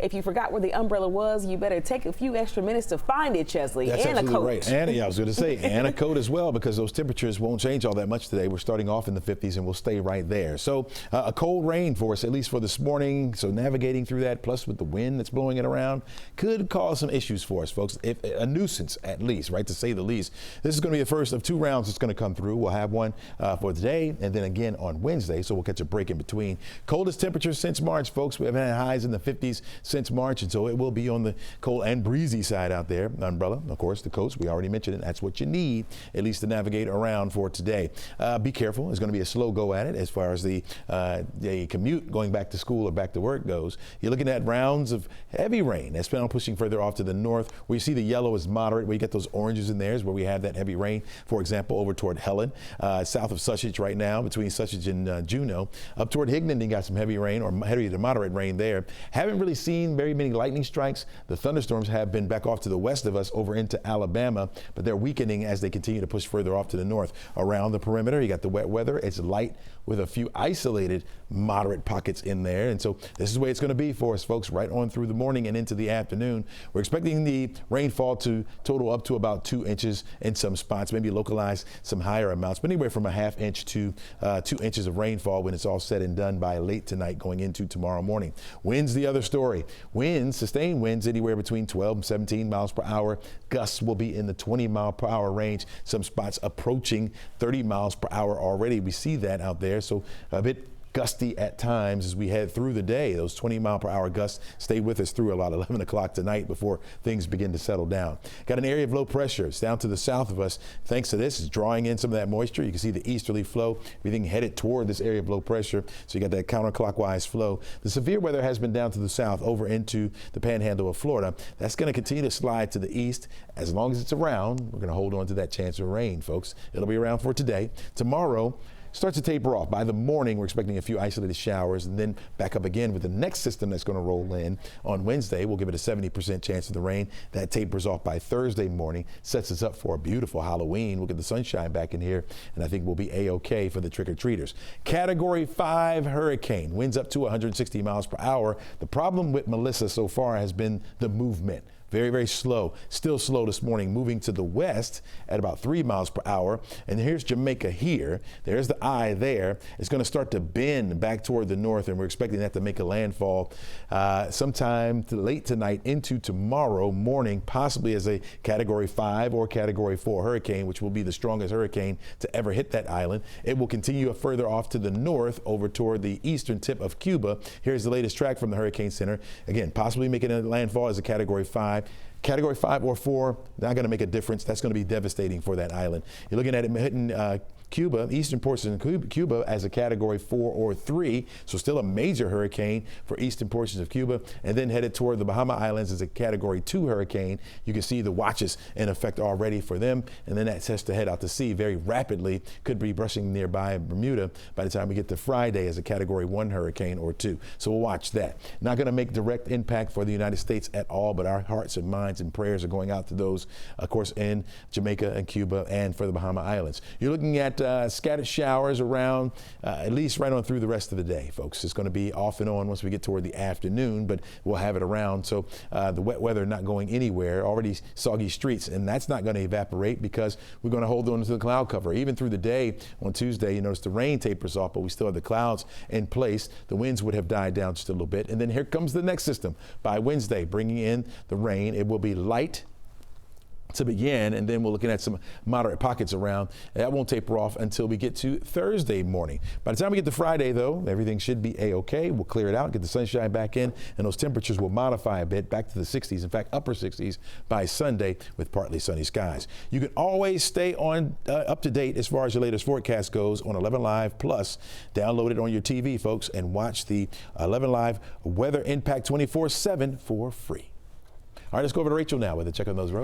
If you forgot where the umbrella was, you better take a few extra minutes to find it, Chesley. That's and a coat. right. And yeah, I was going to say, and a coat as well, because those temperatures won't change all that much today. We're starting off in the 50s and we'll stay right there. So a cold rain for us, at least for this morning. So navigating through that, plus with the wind that's blowing it around, could cause some issues for us, folks. If a nuisance, at least, right, to say the least. This is going to be the first of 2 rounds that's going to come through. We'll have one for today and then again on Wednesday. So we'll catch a break in between. Coldest temperatures since March, folks. We haven't had highs in the 50s since March, and so it will be on the cold and breezy side out there. Umbrella, of course, the coats, we already mentioned it. That's what you need, at least to navigate around for today. Be careful. It's going to be a slow go at it as far as the commute going back to school or back to work goes. You're looking at rounds of heavy rain that's been pushing further off to the north. Where you see the yellow is moderate, where you get those oranges in there is where we have that heavy rain. For example, over toward Helen, south of Sussex right now, between Sussex and Juneau. Up toward Higdon, you got some heavy rain or heavy to moderate rain there. Haven't really seen very many lightning strikes. The thunderstorms have been back off to the west of us over into Alabama, but they're weakening as they continue to push further off to the north. Around the perimeter, you got the wet weather. It's light with a few isolated moderate pockets in there. And so this is the way it's going to be for us, folks, right on through the morning and into the afternoon. We're expecting the rainfall to total up to about 2 inches in some spots, maybe localize some higher amounts, but anywhere from a ½ inch to 2 inches of rainfall when it's all said and done by late tonight going into tomorrow morning. Winds, the other story. Winds, sustained winds anywhere between 12 and 17 miles per hour. Gusts will be in the 20-mile-per-hour range. Some spots approaching 30 miles per hour already. We see that out there. So a bit gusty at times as we head through the day. Those 20-mile-per-hour gusts stay with us through about 11 o'clock tonight before things begin to settle down. Got an area of low pressure. It's down to the south of us. Thanks to this, it's drawing in some of that moisture. You can see the easterly flow, everything headed toward this area of low pressure. So you got that counterclockwise flow. The severe weather has been down to the south over into the panhandle of Florida. That's going to continue to slide to the east. As long as it's around, we're going to hold on to that chance of rain, folks. It'll be around for today. Tomorrow starts to taper off. By the morning, we're expecting a few isolated showers and then back up again with the next system that's going to roll in on Wednesday. We'll give it a 70% chance of the rain. That tapers off by Thursday morning, sets us up for a beautiful Halloween. We'll get the sunshine back in here, and I think we'll be A-OK for the trick-or-treaters. Category 5 hurricane, winds up to 160 miles per hour. The problem with Melissa so far has been the movement. Very, very slow. Still slow this morning, moving to the west at about 3 miles per hour. And here's Jamaica here. There's the eye there. It's going to start to bend back toward the north, and we're expecting that to make a landfall sometime late tonight into tomorrow morning, possibly as a Category 5 or Category 4 hurricane, which will be the strongest hurricane to ever hit that island. It will continue further off to the north over toward the eastern tip of Cuba. Here's the latest track from the Hurricane Center. Again, possibly making a landfall as a Category 5. Category 5 or 4, not going to make a difference. That's going to be devastating for that island. You're looking at it hitting Cuba, eastern portions of Cuba as a Category 4 or 3, so still a major hurricane for eastern portions of Cuba, and then headed toward the Bahama Islands as a Category 2 hurricane. You can see the watches in effect already for them, and then that sets to head out to sea very rapidly. Could be brushing nearby Bermuda by the time we get to Friday as a Category 1 hurricane or 2. So we'll watch that. Not going to make direct impact for the United States at all, but our hearts and minds and prayers are going out to those, of course, in Jamaica and Cuba and for the Bahama Islands. You're looking at scattered showers around at least right on through the rest of the day, folks. It's going to be off and on once we get toward the afternoon, but we'll have it around. So the wet weather not going anywhere, already soggy streets, and that's not going to evaporate because we're going to hold on to the cloud cover. Even through the day on Tuesday, you notice the rain tapers off, but we still have the clouds in place. The winds would have died down just a little bit. And then here comes the next system by Wednesday, bringing in the rain. It will be light to begin, and then we're looking at some moderate pockets around. That won't taper off until we get to Thursday morning. By the time we get to Friday, though, everything should be A-OK. We'll clear it out, get the sunshine back in, and those temperatures will modify a bit back to the 60s, in fact, upper 60s by Sunday with partly sunny skies. You can always stay on up to date as far as your latest forecast goes on 11 Live Plus. Download it on your TV, folks, and watch the 11 Live Weather Impact 24/7 for free. All right, let's go over to Rachel now with a check on those roads.